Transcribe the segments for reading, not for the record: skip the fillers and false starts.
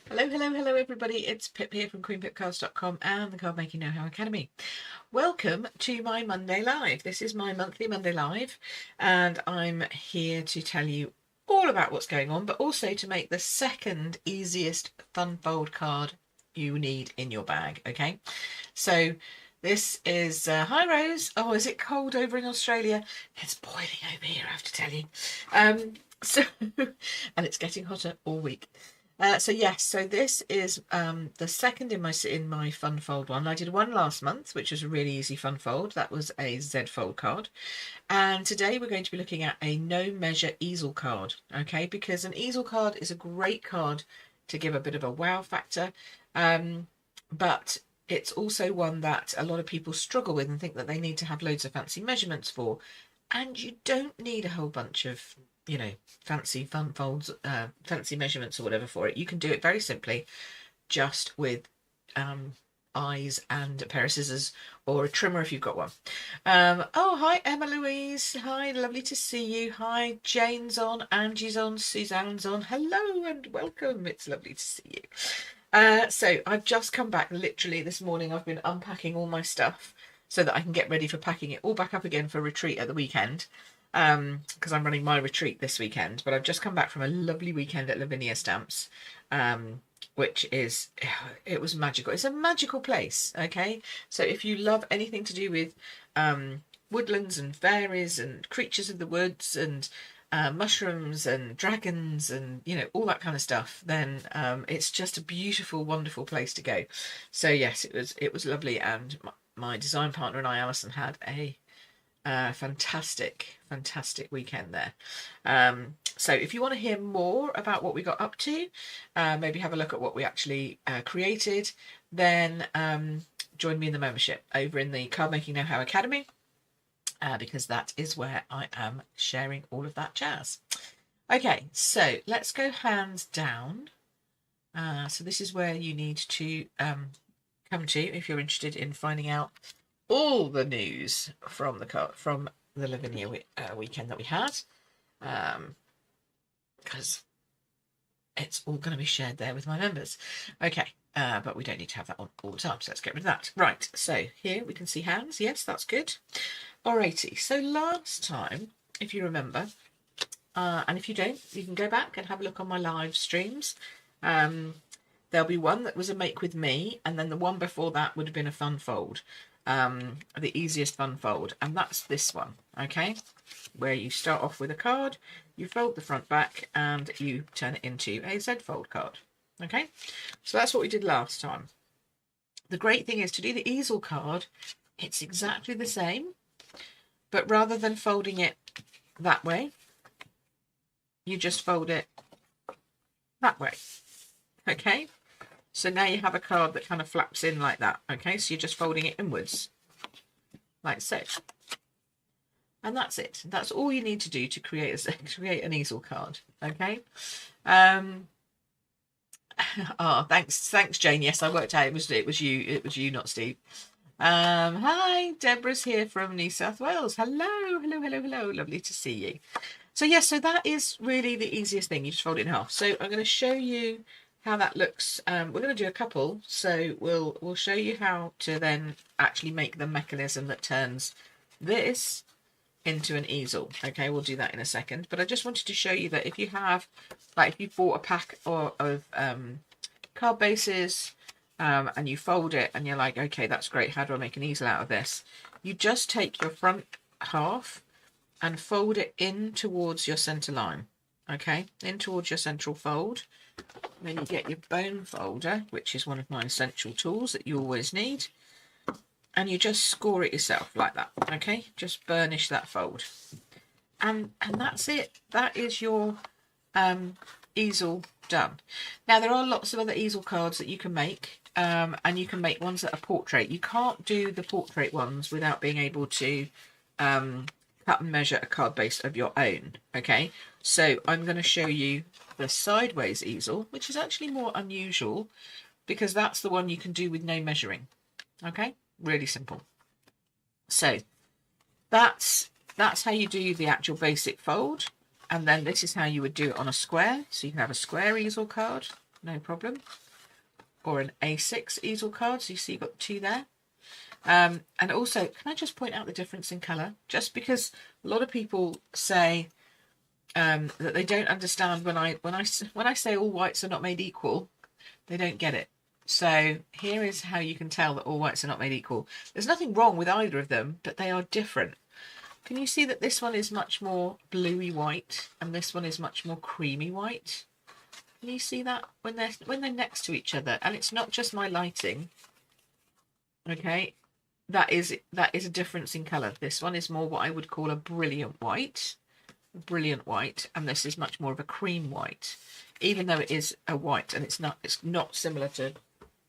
Hello, hello, hello everybody. It's Pip here from queenpipcards.com and the Card Making Know-How Academy. Welcome to my Monday Live. This is my monthly Monday Live and I'm here to tell you all about what's going on, but also to make the second easiest fun fold card you need in your bag, okay? So this is, hi Rose. Oh, is it cold over in Australia? It's boiling over here, I have to tell you. And it's getting hotter all week. So yes, so this is the second in my fun fold one. I did one last month, which was a really easy fun fold. That was a Z fold card. And today we're going to be looking at a no measure easel card, okay? Because an easel card is a great card to give a bit of a wow factor, but it's also one that a lot of people struggle with and think that they need to have loads of fancy measurements for. And you don't need a whole bunch of fancy fun folds, fancy measurements or whatever for it. You can do it very simply just with eyes and a pair of scissors or a trimmer if you've got one. Oh, hi Emma Louise. Hi, lovely to see you. Hi, Jane's on, Angie's on, Suzanne's on. Hello and welcome. It's lovely to see you. So I've just come back literally this morning. I've been unpacking all my stuff so that I can get ready for packing it all back up again for retreat at the weekend. Because I'm running my retreat this weekend, but I've just come back from a lovely weekend at Lavinia Stamps, which is, it was magical. It's a magical place, okay? So if you love anything to do with woodlands and fairies and creatures of the woods and mushrooms and dragons and, all that kind of stuff, then it's just a beautiful, wonderful place to go. So yes, it was lovely, and my design partner and I, Alison, had a fantastic weekend there. So if you want to hear more about what we got up to, maybe have a look at what we actually created, then join me in the membership over in the Card Making Know-How Academy, because that is where I am sharing all of that jazz. Okay, so let's go hands down. So this is where you need to come to if you're interested in finding out all the news from the Lavinia weekend that we had, because it's all going to be shared there with my members. Okay, but we don't need to have that on all the time, so let's get rid of that. Right, so here we can see hands. Yes, that's good. Alrighty, so last time, if you remember, and if you don't, you can go back and have a look on my live streams. There'll be one that was a make with me, and then the one before that would have been a fun fold. The easiest fun fold, and that's this one, okay, where you start off with a card, you fold the front back, and you turn it into a Z fold card. Okay, so that's what we did last time. The great thing is, to do the easel card, it's exactly the same, but rather than folding it that way, you just fold it that way. Okay, so now you have a card that kind of flaps in like that. Okay, so you're just folding it inwards, like so. And that's it. That's all you need to do to create an easel card. Okay. Thanks, Jane. Yes, I worked out it was you, not Steve. Hi, Deborah's here from New South Wales. Hello. Lovely to see you. So yes, so that is really the easiest thing. You just fold it in half. So I'm going to show you how that looks. We're going to do a couple, so we'll show you how to then actually make the mechanism that turns this into an easel. Okay, we'll do that in a second, but I just wanted to show you that if you have, like, if you bought a pack of card bases and you fold it and you're like, okay, that's great, how do I make an easel out of this? You just take your front half and fold it in towards your center line. Okay, in towards your central fold. Then you get your bone folder, which is one of my essential tools that you always need, and you just score it yourself like that. Okay, just burnish that fold, and that's it. That is your easel done. Now there are lots of other easel cards that you can make, and you can make ones that are portrait. You can't do the portrait ones without being able to cut and measure a card base of your own. Okay, so I'm going to show you the sideways easel, which is actually more unusual because that's the one you can do with no measuring. Okay, really simple. So that's how you do the actual basic fold, and then this is how you would do it on a square. So you can have a square easel card no problem. Or an A6 easel card, so you see you've got 2 there. And also, can I just point out the difference in colour? Just because a lot of people say that they don't understand when I say all whites are not made equal, they don't get it. So here is how you can tell that all whites are not made equal. There's nothing wrong with either of them, but they are different. Can you see that this one is much more bluey white and this one is much more creamy white? Can you see that when they're next to each other? And it's not just my lighting. Okay, that is a difference in colour. This one is more what I would call a brilliant white, and this is much more of a cream white, even though it is a white, and it's not similar to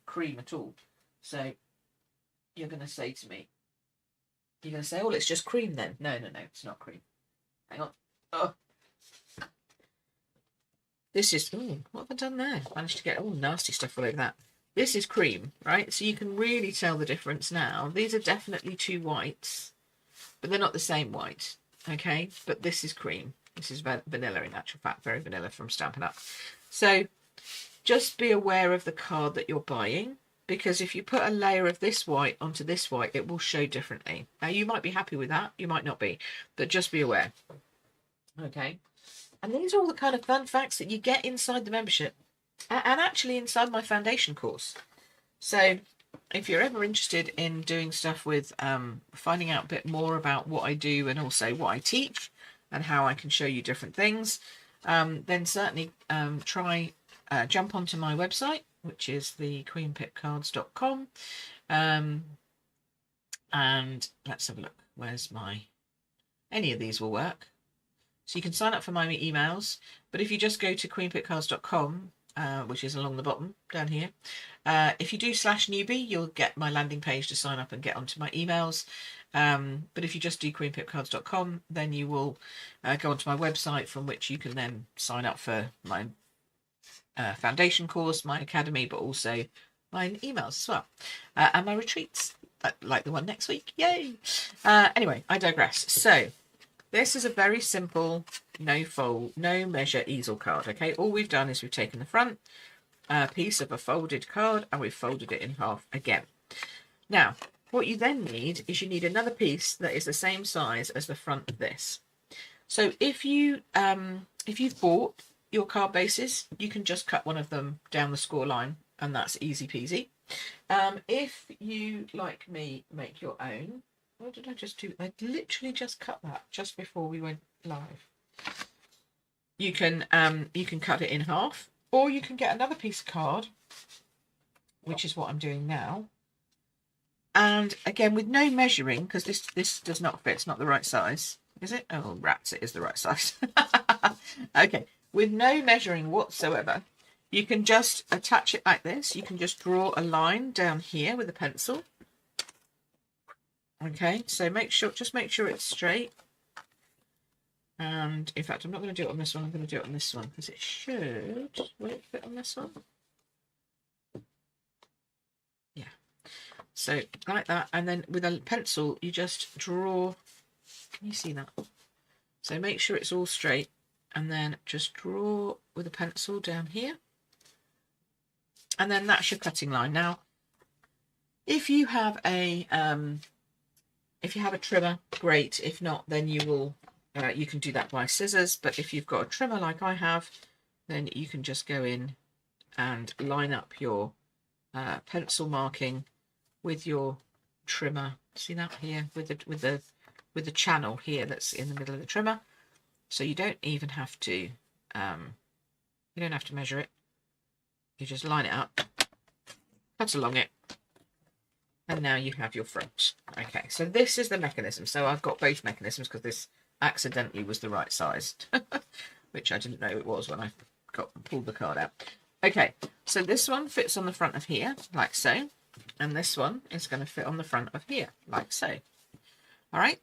cream at all. So you're going to say to me, you're going to say, oh, it's just cream then. No, it's not cream. Hang on. Oh, this is, oh, what have I done there? Managed to get all nasty stuff all over that. This is cream, right? So you can really tell the difference now. These are definitely 2 whites, but they're not the same white, okay? But this is cream. This is vanilla in actual fact, very vanilla from Stampin' Up. So just be aware of the card that you're buying, because if you put a layer of this white onto this white, it will show differently. Now, you might be happy with that, you might not be, but just be aware, okay? And these are all the kind of fun facts that you get inside the membership and actually inside my foundation course. So if you're ever interested in doing stuff with finding out a bit more about what I do and also what I teach and how I can show you different things, then certainly jump onto my website, which is the queenpipcards.com, and let's have a look. Where's any of these will work. So you can sign up for my emails, but if you just go to queenpipcards.com, which is along the bottom down here, if you do /newbie, you'll get my landing page to sign up and get onto my emails. But if you just do queenpipcards.com, then you will go onto my website, from which you can then sign up for my foundation course, my academy, but also my emails as well, and my retreats, like the one next week. Yay! Anyway, I digress. So this is a very simple no fold, no measure easel card. Okay, all we've done is we've taken the front piece of a folded card and we've folded it in half again. Now, what you then need is you need another piece that is the same size as the front of this. So if you've bought your card bases, you can just cut one of them down the score line, and that's easy peasy. If you, like me, make your own, what did I just do? I literally just cut that just before we went live. You can cut it in half, or you can get another piece of card, which is what I'm doing now. And again, with no measuring, because this does not fit, it's not the right size, is it? Oh, rats, it is the right size. Okay, with no measuring whatsoever, you can just attach it like this. You can just draw a line down here with a pencil. Okay, so just make sure it's straight. And in fact, I'm not going to do it on this one. I'm going to do it on this one because it should. Will it fit on this one? Yeah. So like that, and then with a pencil, you just draw. Can you see that? So make sure it's all straight, and then just draw with a pencil down here, and then that's your cutting line. Now, if you have a trimmer, great. If not, then you can do that by scissors. But if you've got a trimmer like I have, then you can just go in and line up your pencil marking with your trimmer. See that here with the channel here that's in the middle of the trimmer. So you don't even have to measure it. You just line it up, cut along it, and now you have your front. Okay, so this is the mechanism. So I've got both mechanisms because this accidentally was the right size, which I didn't know it was when I pulled the card out. Okay, so this one fits on the front of here, like so, and this one is going to fit on the front of here, like so. All right,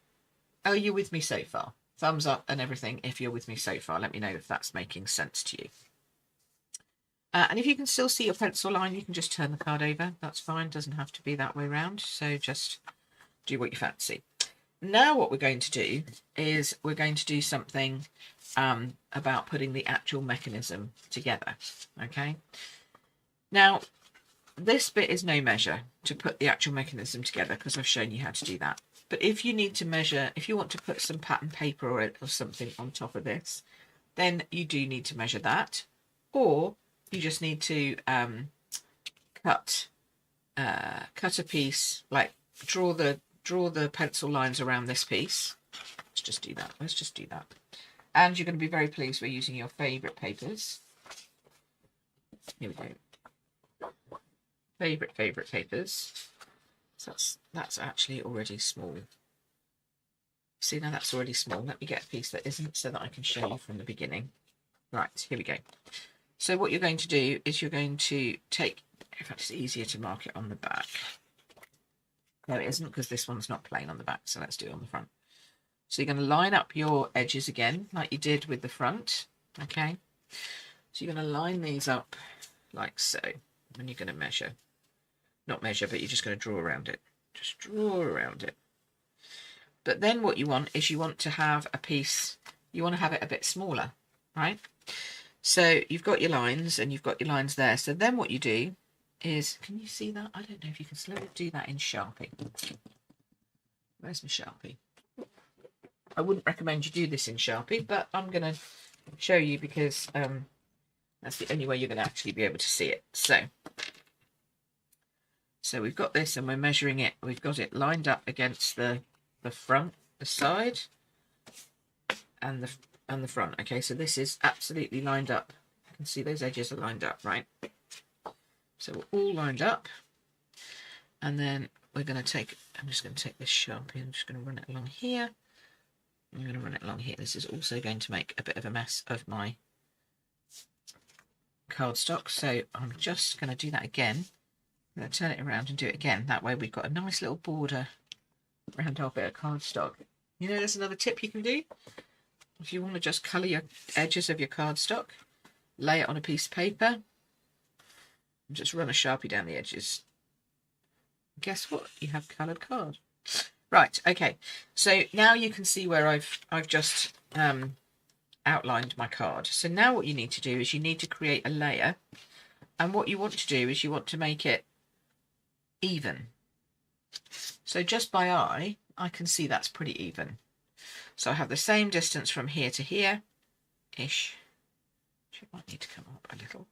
are you with me so far? Thumbs up and everything if you're with me so far. Let me know if that's making sense to you. And if you can still see your pencil line, you can just turn the card over. That's fine. Doesn't have to be that way round. So just do what you fancy. Now what we're going to do is we're going to do something about putting the actual mechanism together. Okay. Now, this bit is no measure to put the actual mechanism together because I've shown you how to do that. But if you need to measure, if you want to put some pattern paper or something on top of this, then you do need to measure that. Or you just need to cut a piece, like draw the pencil lines around this piece. Let's just do that. Let's just do that. And you're going to be very pleased we're using your favourite papers. Here we go. Favourite papers. So that's actually already small. See, now that's already small. Let me get a piece that isn't so that I can show you from the beginning. Right, here we go. So what you're going to do is you're going to take, in fact it's easier to mark it on the back. No, it isn't, because this one's not plain on the back, so let's do it on the front. So you're going to line up your edges again, like you did with the front, okay? So you're going to line these up like so, and you're going to measure. Not measure, but you're just going to draw around it. Just draw around it. But then what you want is you want to have a piece, you want to have it a bit smaller, right? So you've got your lines and you've got your lines there. So then what you do is, can you see that? I don't know if you can slowly do that in Sharpie. Where's my Sharpie? I wouldn't recommend you do this in Sharpie, but I'm going to show you because that's the only way you're going to actually be able to see it. So we've got this and we're measuring it. We've got it lined up against the front, the side, and the front. Okay, so this is absolutely lined up. You can see those edges are lined up, right? So we're all lined up, and then we're going to take, I'm just going to take this Sharpie, I'm just going to run it along here. I'm going to run it along here. This is also going to make a bit of a mess of my cardstock, so I'm just going to do that again. I'm going to turn it around and do it again. That way we've got a nice little border around our bit of cardstock. You know, there's another tip you can do. If you want to just colour your edges of your cardstock, lay it on a piece of paper, and just run a Sharpie down the edges. Guess what? You have coloured card. Right, okay. So now you can see where I've just outlined my card. So now what you need to do is you need to create a layer. And what you want to do is you want to make it even. So just by eye, I can see that's pretty even. So I have the same distance from here to here-ish. It might need to come up a little.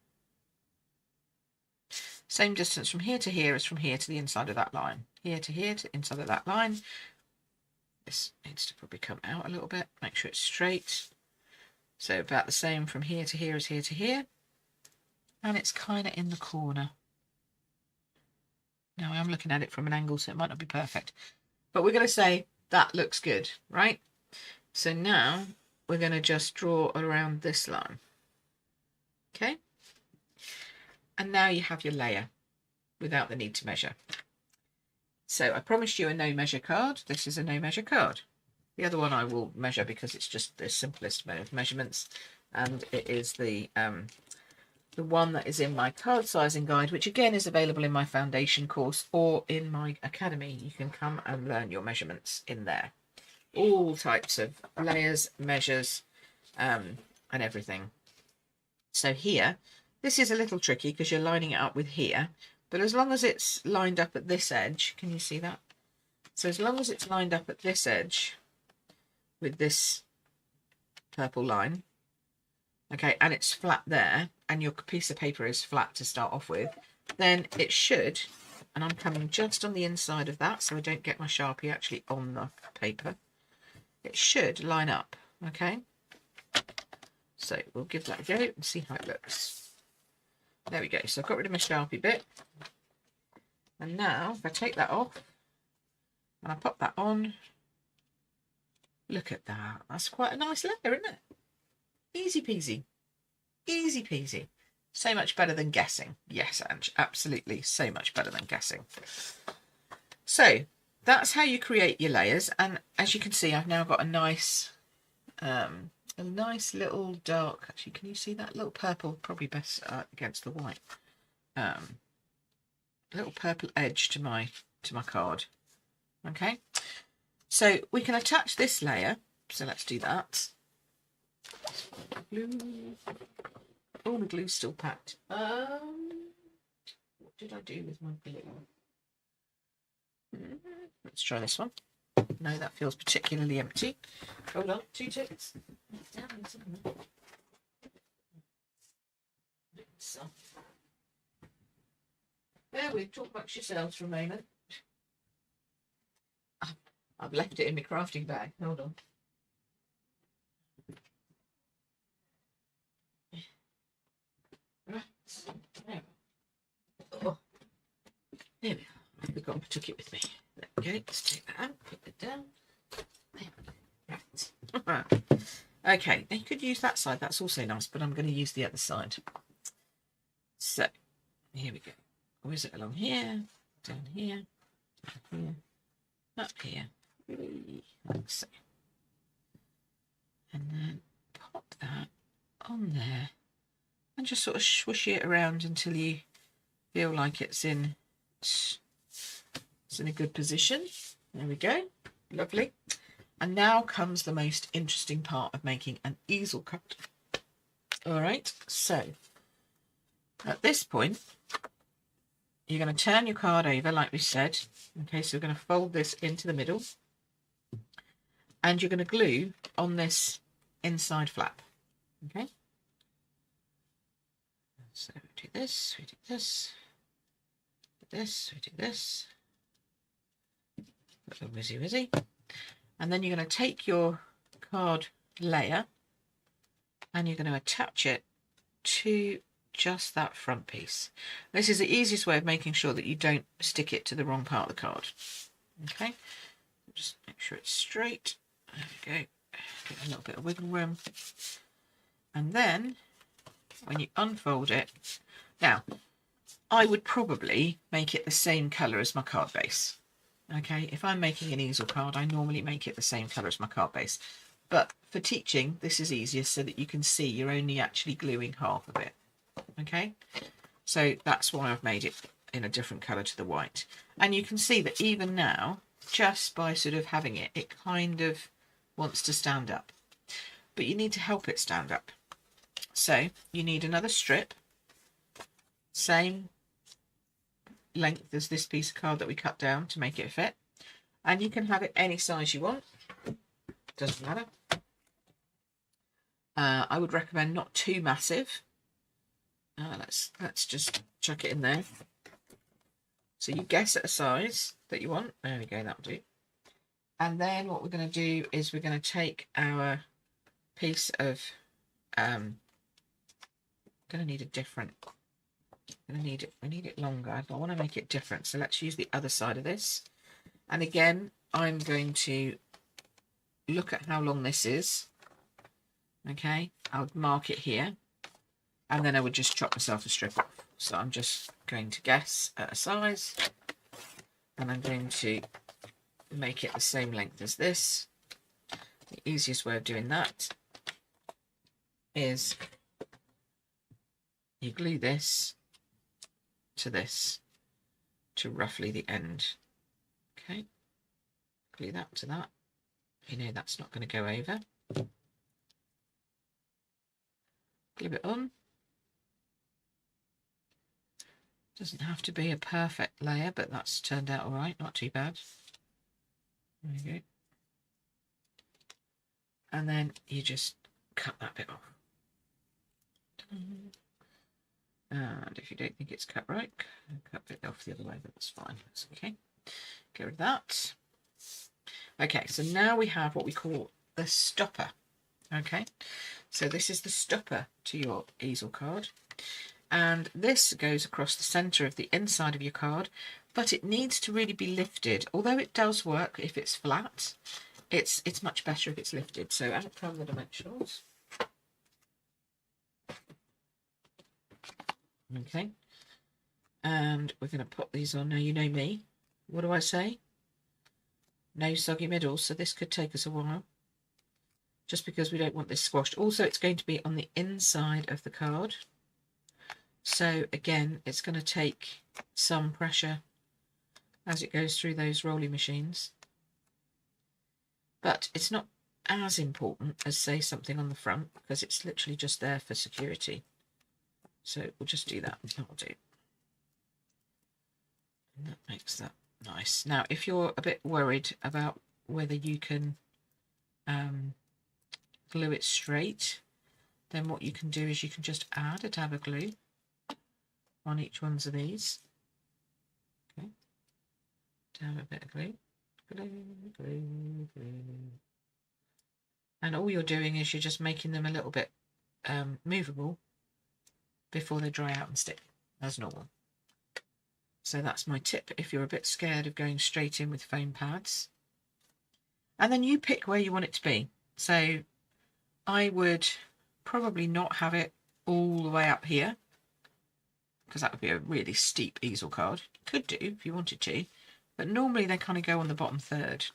Same distance from here to here as from here to the inside of that line. Here to here to inside of that line. This needs to probably come out a little bit. Make sure it's straight. So about the same from here to here as here to here. And it's kind of in the corner. Now I'm looking at it from an angle, so it might not be perfect. But we're going to say that looks good, right? So now we're going to just draw around this line. Okay? And now you have your layer without the need to measure. So I promised you a no measure card. This is a no measure card. The other one I will measure because it's just the simplest of measurements. And it is the one that is in my card sizing guide, which again is available in my foundation course or in my academy. You can come and learn your measurements in there. All types of layers, measures, and everything. So here, this is a little tricky because you're lining it up with here, but as long as it's lined up at this edge, can you see that? So as long as it's lined up at this edge with this purple line, okay, and it's flat there, and your piece of paper is flat to start off with, then it should, and I'm coming just on the inside of that so I don't get my Sharpie actually on the paper, it should line up, okay? So we'll give that a go and see how it looks. There we go, so I've got rid of my Sharpie bit, and now if I take that off and I pop that on, look at that, that's quite a nice layer, isn't it? Easy peasy. Easy peasy. So much better than guessing. Yes, Ange, absolutely. So much better than guessing. So that's how you create your layers. And as you can see, I've now got a nice little dark, actually, can you see that little purple? Probably best against the white. Little purple edge to my card. Okay. So we can attach this layer. So let's do that. Glue. Oh, the glue's still packed. did I do with my glue? Let's try this one. No, that feels particularly empty. Hold on, 2 ticks. There we talk amongst yourselves for a moment. I've left it in my crafting bag. Hold on. Right. There. Oh. There we are. I forgot I took it with me. There we go. Let's take that out. Put it down. There. Right. Okay. Now you could use that side. That's also nice, but I'm going to use the other side. So here we go. Where's it along here? Down here. Here. Up here. Like so. And then pop that on there and just sort of swish it around until you feel like it's in a good position. There we go. Lovely. And now comes the most interesting part of making an easel card. All right, so at this point you're going to turn your card over like we said. Okay, so we're going to fold this into the middle and you're going to glue on this inside flap. Okay, so we do this, we do this, we do this, we do this, a little whizzy, and then you're going to take your card layer and you're going to attach it to just that front piece. This is the easiest way of making sure that you don't stick it to the wrong part of the card. Okay, just make sure it's straight. There we go. Get a little bit of wiggle room. And then when you unfold it, now I would probably make it the same colour as my card base. Okay, if I'm making an easel card, I normally make it the same colour as my card base. But for teaching, this is easier so that you can see you're only actually gluing half of it. Okay, so that's why I've made it in a different colour to the white. And you can see that even now, just by sort of having it, it kind of wants to stand up. But you need to help it stand up. So you need another strip, same length as this piece of card that we cut down to make it fit. And you can have it any size you want. Doesn't matter. I would recommend not too massive. Let's just chuck it in there. So you guess at a size that you want. There we go, that'll do. And then what we're going to do is we're going to take our piece of going to need a different. We need it longer. I want to make it different. So let's use the other side of this. And again, I'm going to look at how long this is. Okay, I'll mark it here. And then I would just chop myself a strip off. So I'm just going to guess at a size. And I'm going to make it the same length as this. The easiest way of doing that is you glue this to roughly the end. Okay, glue that to that. You know that's not going to go over. Glue it on. Doesn't have to be a perfect layer, but that's turned out all right, not too bad. There you go. And then you just cut that bit off. And if you don't think it's cut right, cut it off the other way, but that's fine. That's okay. Get rid of that. Okay, so now we have what we call the stopper. Okay, so this is the stopper to your easel card. And this goes across the centre of the inside of your card, but it needs to really be lifted. Although it does work if it's flat, it's much better if it's lifted. So out come the dimensionals. Okay, and we're going to pop these on. Now you know me. What do I say? No soggy middles, so this could take us a while. Just because we don't want this squashed. Also, it's going to be on the inside of the card. So again, it's going to take some pressure as it goes through those rolling machines. But it's not as important as, say, something on the front, because it's literally just there for security. So we'll just do that. That'll do. And that makes that nice. Now, if you're a bit worried about whether you can glue it straight, then what you can do is you can just add a dab of glue on each one of these. Okay, dab a bit of glue, glue. And all you're doing is you're just making them a little bit movable before they dry out and stick as normal. So that's my tip if you're a bit scared of going straight in with foam pads. And then you pick where you want it to be. So I would probably not have it all the way up here, because that would be a really steep easel card. Could do if you wanted to, but normally they kind of go on the bottom third.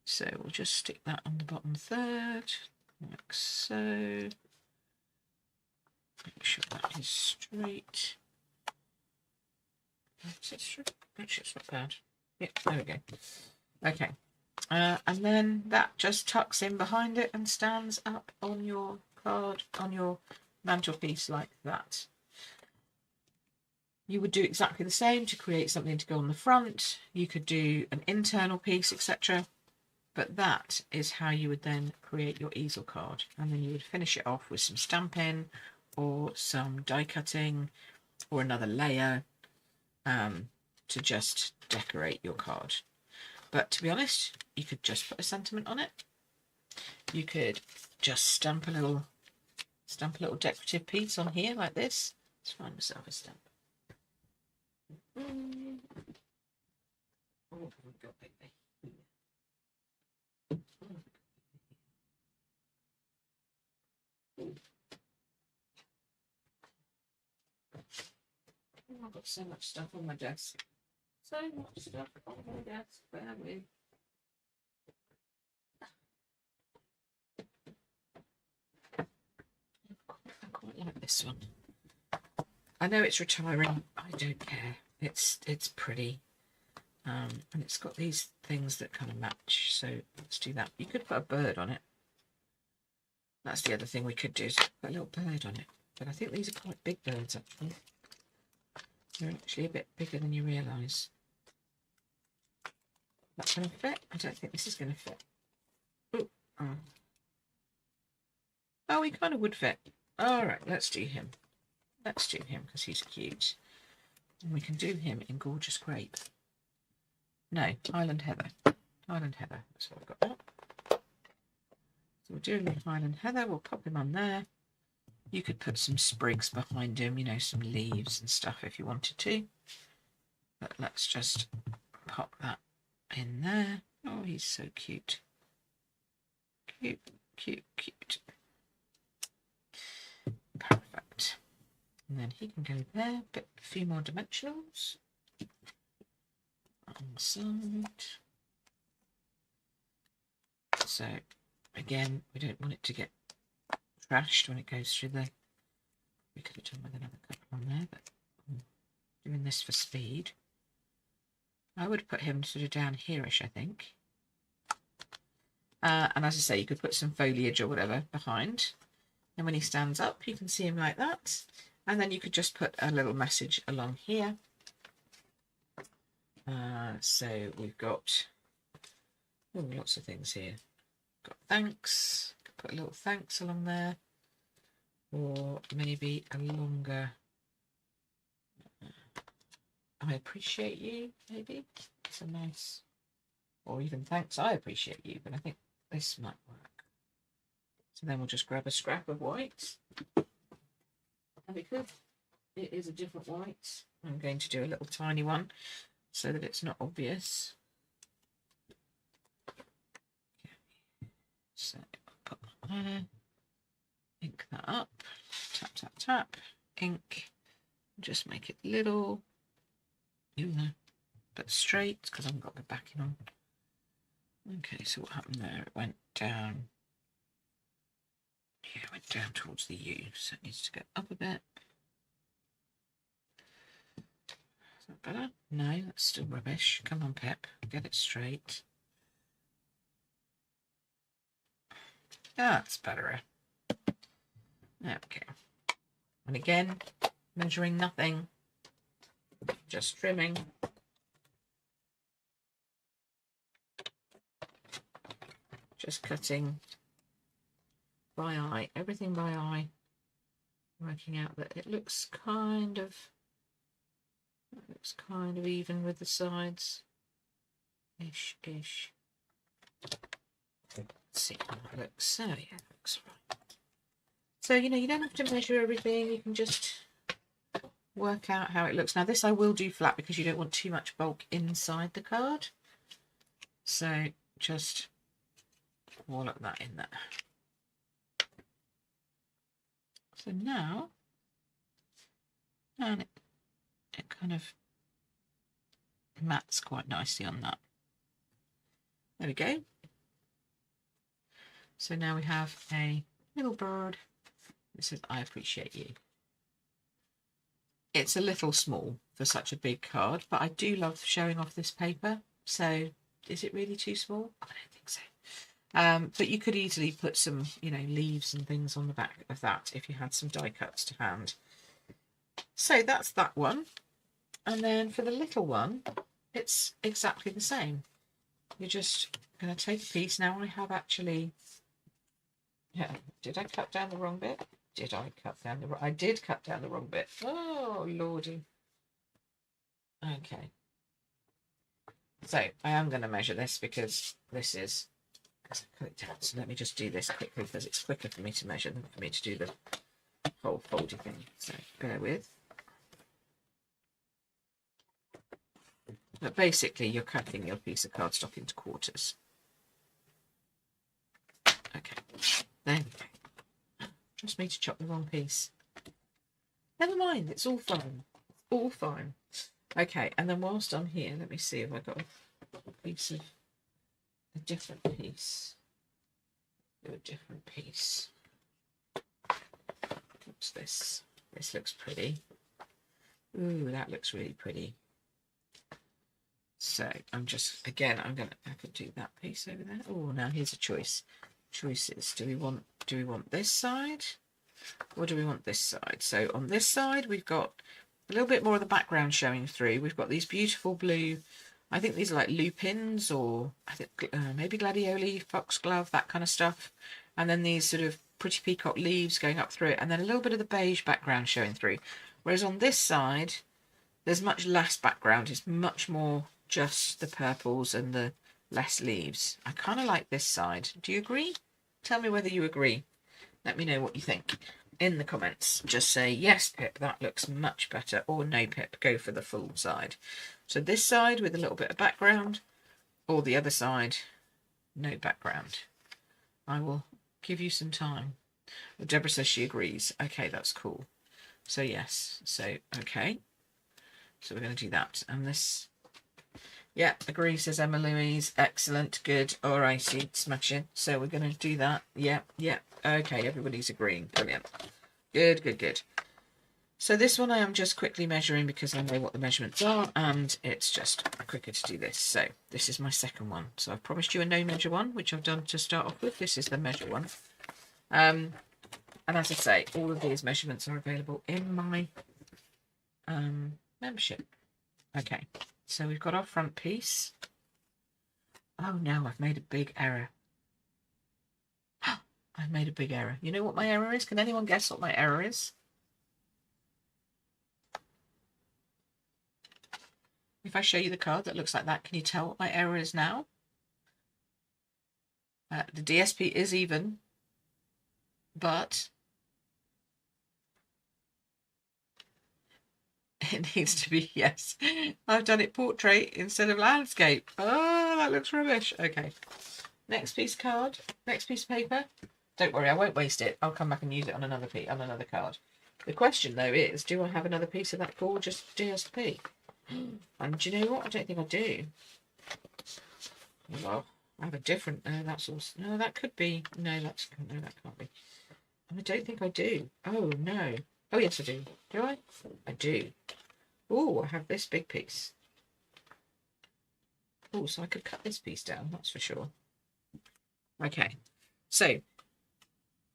So we'll just stick that on the bottom third, like so. Make sure that is straight. Is it straight? Actually, it's not bad. Yep, there we go. Okay. And then that just tucks in behind it and stands up on your card, on your mantelpiece like that. You would do exactly the same to create something to go on the front. You could do an internal piece, etc. But that is how you would then create your easel card. And then you would finish it off with some stamping or some die cutting or another layer to just decorate your card. But to be honest, you could just put a sentiment on it. You could just stamp a little decorative piece on here like this. Let's find myself a stamp. Oh, we've got baby. Oh, I've got so much stuff on my desk. So much stuff on my desk. Bear with. I quite like this one. I know it's retiring. I don't care. It's pretty. And it's got these things that kind of match. So let's do that. You could put a bird on it. That's the other thing we could do, is put a little bird on it. But I think these are quite big birds, actually. They're actually a bit bigger than you realise. That's going to fit? I don't think this is going to fit. Ooh. Oh, he kind of would fit. All right, let's do him. Let's do him because he's cute. And we can do him in gorgeous grape. No, Highland Heather. Highland Heather. That's what I've got now. So we're doing the Highland Heather. We'll pop him on there. You could put some sprigs behind him, you know, some leaves and stuff if you wanted to. But let's just pop that in there. Oh, he's so cute. Cute, cute, cute. Perfect. And then he can go there, but a few more dimensionals. On the side. So, again, we don't want it to get trashed when it goes through the... We could have done with another couple on there, but I'm doing this for speed. I would put him sort of down here-ish, I think. And as I say, you could put some foliage or whatever behind. And when he stands up, you can see him like that. And then you could just put a little message along here. So we've got lots of things here. Got thanks. Could put a little thanks along there. Or maybe a longer... I appreciate you, maybe. It's a nice... Or even thanks, I appreciate you. But I think this might work. So then we'll just grab a scrap of white. And because it is a different white, I'm going to do a little tiny one so that it's not obvious. Okay. So I'll put that there. Ink that up. Tap, tap, tap. Ink. Just make it little. You know, but straight because I haven't got the backing on. Okay, so what happened there? It went down. Yeah, it went down towards the U, so it needs to go up a bit. Is that better? No, that's still rubbish. Come on, Pip, get it straight. That's better. Okay. And again, measuring nothing. just trimming. Just cutting by eye, everything by eye, working out that it looks kind of even with the sides. Ish. Let's see how it looks. So yeah, it looks right. So you know, you don't have to measure everything, you can just work out how it looks. Now this I will do flat because you don't want too much bulk inside the card. So just wallop that in there. So now, and it kind of mats quite nicely on that. There we go. So now we have a little bird that says, I appreciate you. It's a little small for such a big card, but I do love showing off this paper. So is it really too small? I don't think so. But you could easily put some, you know, leaves and things on the back of that if you had some die cuts to hand. So that's that one. And then for the little one, it's exactly the same. You're just going to take a piece. Now I have actually... Yeah, did I cut down the wrong bit? Did I cut down the wrong... I did cut down the wrong bit. Oh, lordy. Okay. So I am going to measure this because this is... As I cut it down. So let me just do this quickly because it's quicker for me to measure than for me to do the whole foldy thing. So bear with. But basically you're cutting your piece of cardstock into quarters. Okay. There we go. Just me to chop the wrong piece. Never mind, it's all fine. It's all fine. Okay, and then whilst I'm here, let me see if I've got a piece of a different piece. Do a different piece. What's this? This looks pretty. Ooh, that looks really pretty. So I'm just, again, I could do that piece over there. Oh, now here's a choice. Choices. Do we want this side or do we want this side? So on this side we've got a little bit more of the background showing through. We've got these beautiful blue, I think these are like lupins, or I think maybe gladioli, foxglove, that kind of stuff. And then these sort of pretty peacock leaves going up through it, and then a little bit of the beige background showing through. Whereas on this side there's much less background. It's much more just the purples and the less leaves. I kind of like this side. Do you agree? Tell me whether you agree. Let me know what you think in the comments. Just say, yes, Pip, that looks much better, or no, Pip, go for the full side. So this side with a little bit of background, or the other side, no background. I will give you some time. Well, Deborah says she agrees. Okay, that's cool. So yes, so okay. So we're going to do that. And this... Yeah, agree, says Emma Louise. Excellent, good. All righty, smashing. So we're going to do that. Yeah. Okay, everybody's agreeing. Brilliant. Good. So this one I am just quickly measuring because I know what the measurements are, and it's just quicker to do this. So this is my second one. So I've promised you a no measure one, which I've done to start off with. This is the measure one. And as I say, all of these measurements are available in my membership. Okay. So we've got our front piece. Oh no, I've made a big error. I've made a big error. You know what my error is? Can anyone guess what my error is? If I show you the card that looks like that, can you tell what my error is now? The DSP is even, but it needs to be, yes. I've done it portrait instead of landscape. Oh, that looks rubbish. Okay. Next piece of card. Next piece of paper. Don't worry, I won't waste it. I'll come back and use it on another card. The question, though, is, do I have another piece of that gorgeous DSP? And do you know what? I don't think I do. Well, I have a different... No, that's also... No, that could be... No, that can't be. I don't think I do. Oh, no. Oh, yes, I do. Do I? I do. Oh, I have this big piece. Oh, so I could cut this piece down, that's for sure. Okay, so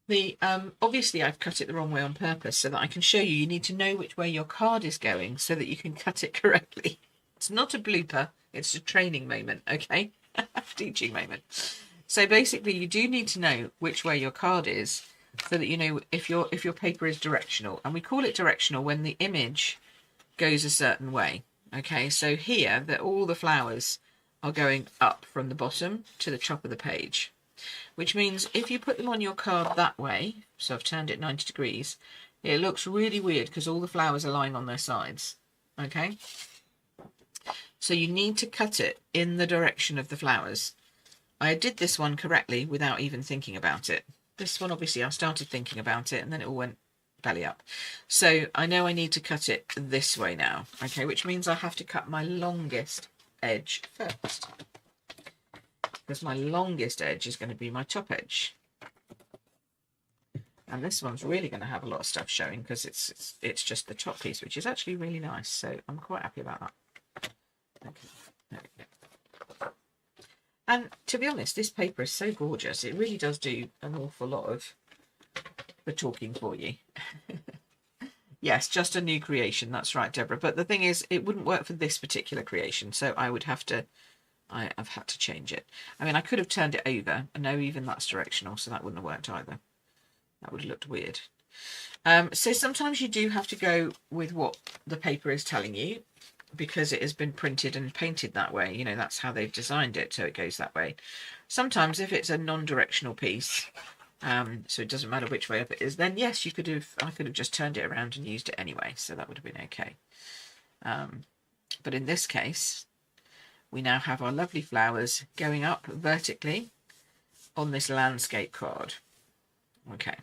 The obviously I've cut it the wrong way on purpose so that I can show you. You need to know which way your card is going so that you can cut it correctly. It's not a blooper, it's a training moment, okay? Teaching moment. So basically you do need to know which way your card is so that you know if your paper is directional. And we call it directional when the image goes a certain way. Okay, so here that all the flowers are going up from the bottom to the top of the page, which means if you put them on your card that way, so I've turned it 90 degrees, it looks really weird because all the flowers are lying on their sides. Okay, so you need to cut it in the direction of the flowers. I did this one correctly without even thinking about it. This one, obviously, I started thinking about it and then it all went belly up. So I know I need to cut it this way now, okay, which means I have to cut my longest edge first, because my longest edge is going to be my top edge. And this one's really going to have a lot of stuff showing because it's just the top piece, which is actually really nice. So I'm quite happy about that. Okay, there we go. And to be honest, this paper is so gorgeous. It really does do an awful lot of the talking for you. Yes, just a new creation. That's right, Deborah. But the thing is, it wouldn't work for this particular creation. So I would have to, I've had to change it. I mean, I could have turned it over. And no, even that's directional. So that wouldn't have worked either. That would have looked weird. So sometimes you do have to go with what the paper is telling you, because it has been printed and painted that way. You know, that's how they've designed it, so it goes that way. Sometimes if it's a non-directional piece, so it doesn't matter which way up it is, then yes, I could have just turned it around and used it anyway, so that would have been okay. But in this case, we now have our lovely flowers going up vertically on this landscape card. Okay,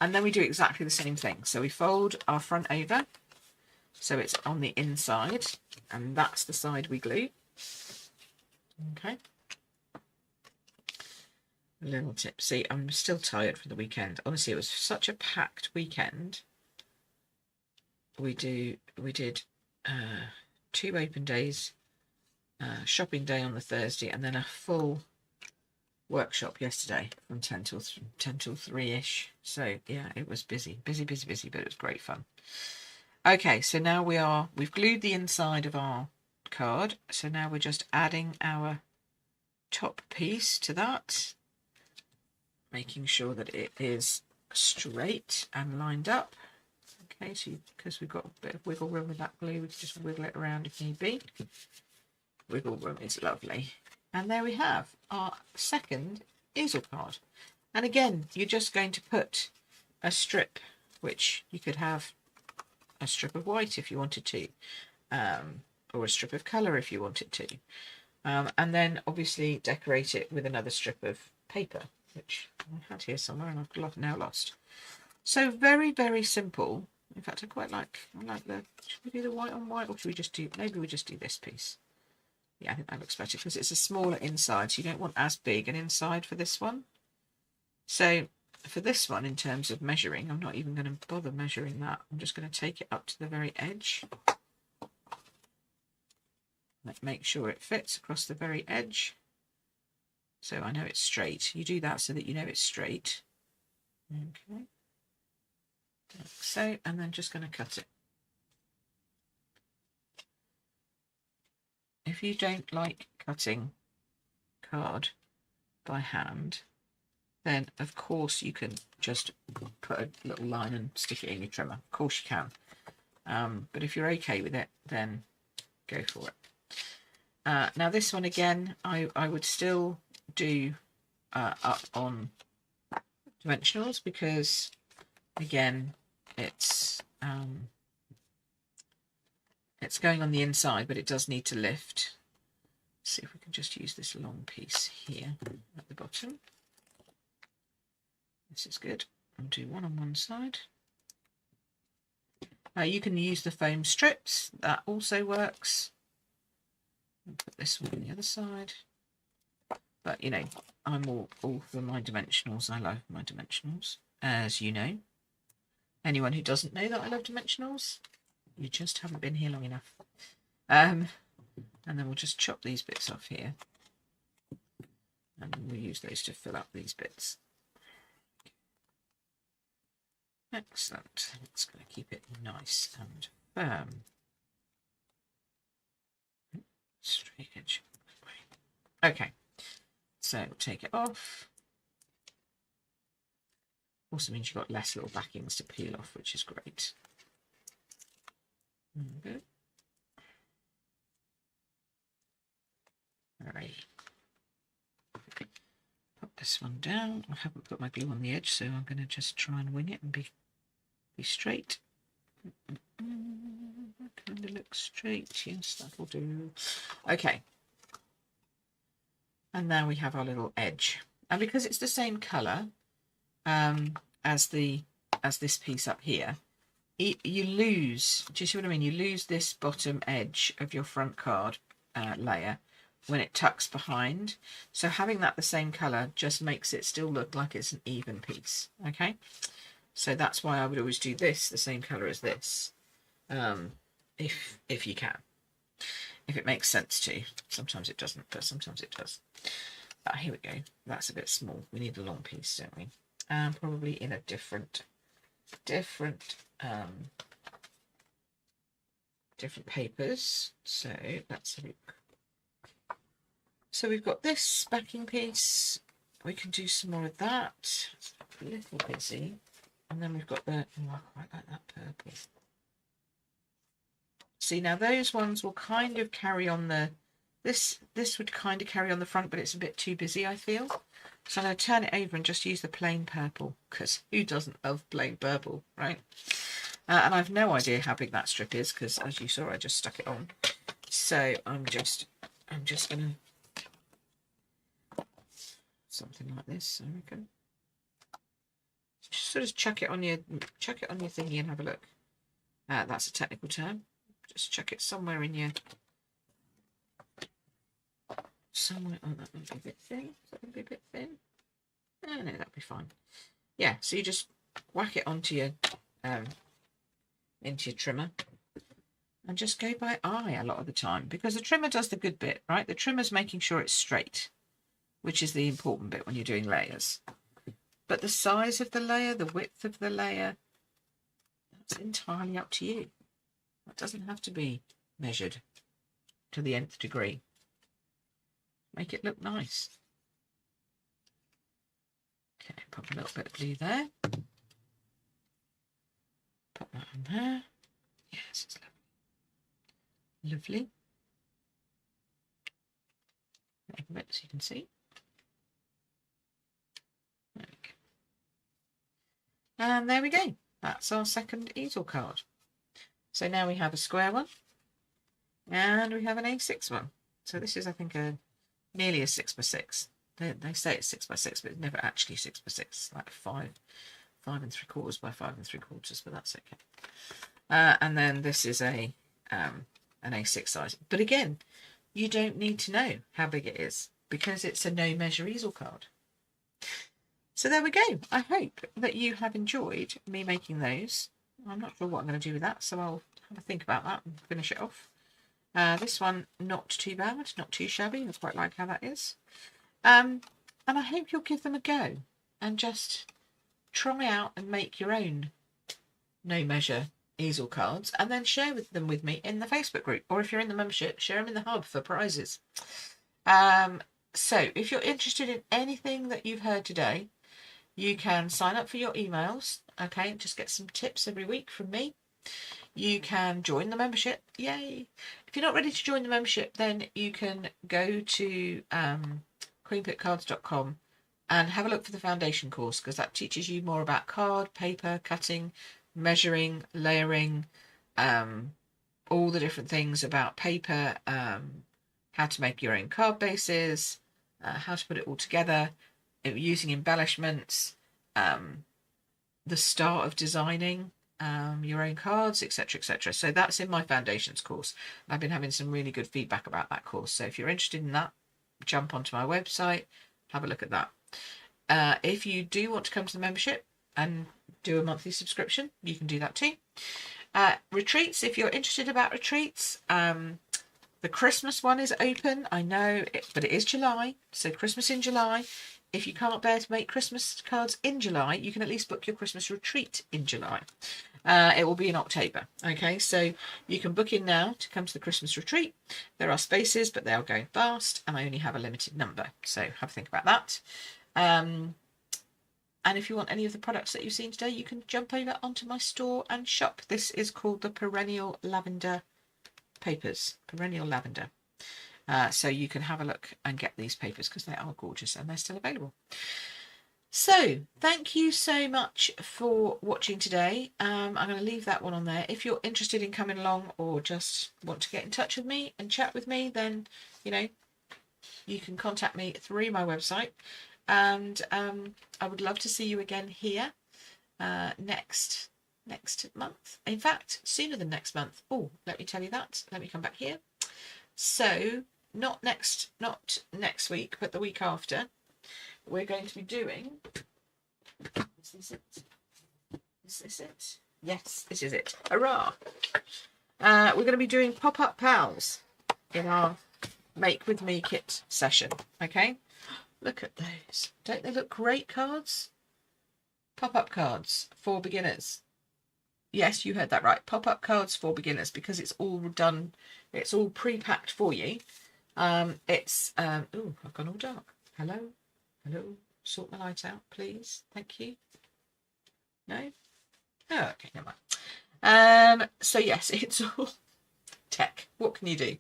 and then we do exactly the same thing. So we fold our front over, so it's on the inside, and that's the side we glue. Okay. A little tip. See, I'm still tired from the weekend. Honestly, it was such a packed weekend. We did 2 open days, shopping day on the Thursday, and then a full workshop yesterday from 10 till 3ish. So yeah, it was busy, but it was great fun. Okay, so now we've glued the inside of our card. So now we're just adding our top piece to that, making sure that it is straight and lined up. Okay, so because we've got a bit of wiggle room with that glue, we can just wiggle it around if need be. Wiggle room is lovely. And there we have our second easel card. And again, you're just going to put a strip, which you could have a strip of white if you wanted to, or a strip of colour if you wanted to. And then obviously decorate it with another strip of paper, which I had here somewhere and I've now lost. So very, very simple. In fact, I like the, should we do the white on white, or should we just do, maybe we just do this piece. Yeah, I think that looks better because it's a smaller inside, so you don't want as big an inside for this one. So for this one, in terms of measuring, I'm not even going to bother measuring that. I'm just going to take it up to the very edge. Make sure it fits across the very edge. So I know it's straight. You do that so that you know it's straight. Okay. Like so, and then just going to cut it. If you don't like cutting card by hand, then of course you can just put a little line and stick it in your trimmer. Of course you can. But if you're okay with it, then go for it. Now this one again, I would still do up on dimensionals, because again it's going on the inside, but it does need to lift. Let's see if we can just use this long piece here at the bottom. This is good. I'll do one on one side. You can use the foam strips, that also works. I'll put this one on the other side. But you know, I'm all for my dimensionals. I love my dimensionals, as you know. Anyone who doesn't know that I love dimensionals, you just haven't been here long enough. And then we'll just chop these bits off here, and we'll use those to fill up these bits. Excellent. It's going to keep it nice and firm. Straight edge. Okay, so we'll take it off. Also means you've got less little backings to peel off, which is great. Good. All right. Put this one down. I haven't put my glue on the edge, so I'm going to just try and wing it and be straight. Kind of look straight. Yes, that'll do. Okay. And now we have our little edge. And because it's the same colour as this piece up here, you lose, do you see what I mean? You lose this bottom edge of your front card layer when it tucks behind. So having that the same colour just makes it still look like it's an even piece. Okay, so that's why I would always do this the same colour as this, if you can, if it makes sense to. Sometimes it doesn't, but sometimes it does. Here we go. That's a bit small. We need a long piece, don't we? Probably in a different papers. So let's have a look. So we've got this backing piece. We can do some more of that. It's a little busy. And then we've got the, oh, I quite like that purple. See, now those ones will kind of carry on the, this would kind of carry on the front, but it's a bit too busy, I feel. So I'm going to turn it over and just use the plain purple, because who doesn't love plain purple, right? And I've no idea how big that strip is, because as you saw, I just stuck it on. So I'm just going to, something like this, I reckon. Just sort of chuck it on your thingy and have a look. That's a technical term. Just chuck it somewhere in your, somewhere. Oh, that might be a bit thin. Is that going to be a bit thin? Oh, no, that'll be fine. Yeah, so you just whack it onto your into your trimmer and just go by eye a lot of the time, because the trimmer does the good bit, right? The trimmer's making sure it's straight, which is the important bit when you're doing layers. But the size of the layer, the width of the layer, that's entirely up to you. That doesn't have to be measured to the nth degree. Make it look nice. Okay, pop a little bit of glue there. Pop that on there. Yes, it's lovely. Lovely. A bit so you can see. There we go. And there we go. That's our second easel card. So now we have a square one and we have an A6 one. So this is, I think, nearly a 6x6. They say it's 6x6, but it's never actually 6x6. It's like 5 3/4 by 5 3/4, but that's okay. And then this is an A6 size. But again, you don't need to know how big it is, because it's a no measure easel card. So there we go. I hope that you have enjoyed me making those. I'm not sure what I'm going to do with that, so I'll have a think about that and finish it off. This one, not too bad, not too shabby. I quite like how that is. And I hope you'll give them a go and just try out and make your own no measure easel cards, and then share them with me in the Facebook group, or if you're in the membership, share them in the hub for prizes. So if you're interested in anything that you've heard today, you can sign up for your emails, okay, just get some tips every week from me. You can join the membership, yay. If you're not ready to join the membership, then you can go to queenpipcards.com and have a look for the foundation course, because that teaches you more about card, paper, cutting, measuring, layering, all the different things about paper, how to make your own card bases, how to put it all together, using embellishments, the start of designing your own cards, etc, etc. So that's in my foundations course. I've been having some really good feedback about that course, so if you're interested in that, jump onto my website, have a look at that. If you do want to come to the membership and do a monthly subscription, you can do that too. Retreats, if you're interested about retreats, the Christmas one is open, I know, but it is July, so Christmas in July. if you can't bear to make Christmas cards in July, you can at least book your Christmas retreat in July. It will be in October. Okay, so you can book in now to come to the Christmas retreat. There are spaces, but they are going fast, and I only have a limited number. So have a think about that. And if you want any of the products that you've seen today, you can jump over onto my store and shop. This is called the Perennial Lavender Papers. Perennial Lavender. So you can have a look and get these papers because they are gorgeous and they're still available. So thank you so much for watching today. I'm going to leave that one on there. If you're interested in coming along or just want to get in touch with me and chat with me, then, you know, you can contact me through my website. And I would love to see you again here next month. In fact, sooner than next month. Oh, let me tell you that. Let me come back here. So not next week, but the week after, we're going to be doing. Is this it? Is this it? Yes, this is it. Hurrah! We're going to be doing pop-up pals in our Make With Me kit session. Okay. Look at those. Don't they look great cards? Pop-up cards for beginners. Yes, you heard that right. Pop-up cards for beginners because it's all done. It's all pre-packed for you. Oh, I've gone all dark. Hello? Hello? Sort my light out, please. Thank you. No? Oh, okay, never mind. So yes, it's all tech. What can you do?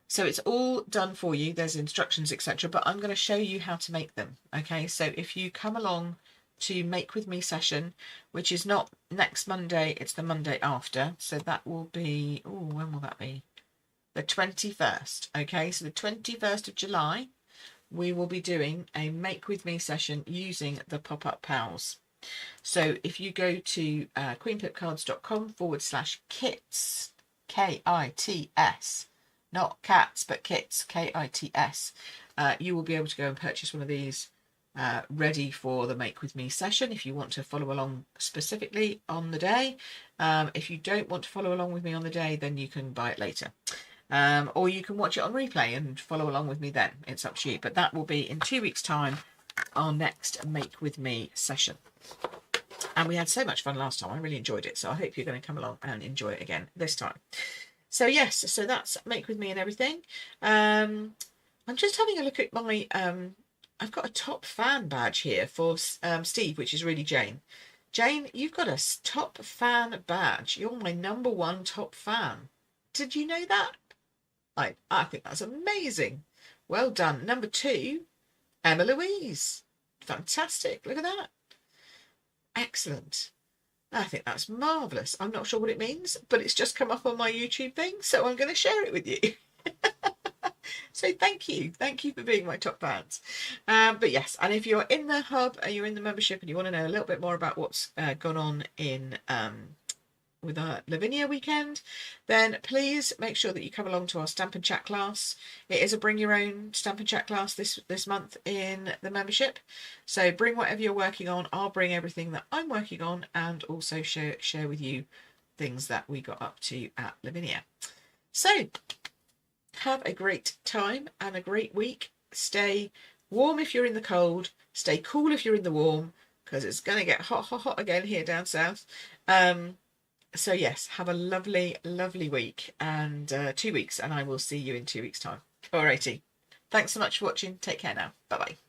So it's all done for you. There's instructions, etc. But I'm going to show you how to make them. Okay, so if you come along to Make With Me session, which is not next Monday, it's the Monday after. So that will be, oh, when will that be? The 21st. Okay, so the 21st of July, we will be doing a Make With Me session using the pop-up pals. So if you go to queenpipcards.com/kits, KITS, not cats, but kits, KITS. You will be able to go and purchase one of these ready for the Make With Me session if you want to follow along specifically on the day. If you don't want to follow along with me on the day, then you can buy it later. Or you can watch it on replay and follow along with me then. It's up to you. But that will be in 2 weeks' time, our next Make With Me session. And we had so much fun last time. I really enjoyed it. So I hope you're going to come along and enjoy it again this time. So yes, so that's Make With Me and everything. I'm just having a look at my, I've got a top fan badge here for Steve, which is really Jane. Jane, you've got a top fan badge. You're my #1 top fan. Did you know that? I think that's amazing. Well done. #2, Emma Louise. Fantastic. Look at that. Excellent. I think that's marvellous. I'm not sure what it means, but it's just come up on my YouTube thing, so I'm going to share it with you. So thank you. Thank you for being my top fans. But yes, and if you're in the hub and you're in the membership and you want to know a little bit more about what's gone on in with our Lavinia weekend, then please make sure that you come along to our Stamp and Chat class. It is a bring your own Stamp and Chat class this month in the membership. So bring whatever you're working on. I'll bring everything that I'm working on and also share with you things that we got up to at Lavinia. So have a great time and a great week. Stay warm if you're in the cold. Stay cool if you're in the warm, because it's going to get hot again here down south. So yes, have a lovely, lovely week and 2 weeks, and I will see you in 2 weeks' time. Alrighty. Thanks so much for watching. Take care now. Bye-bye.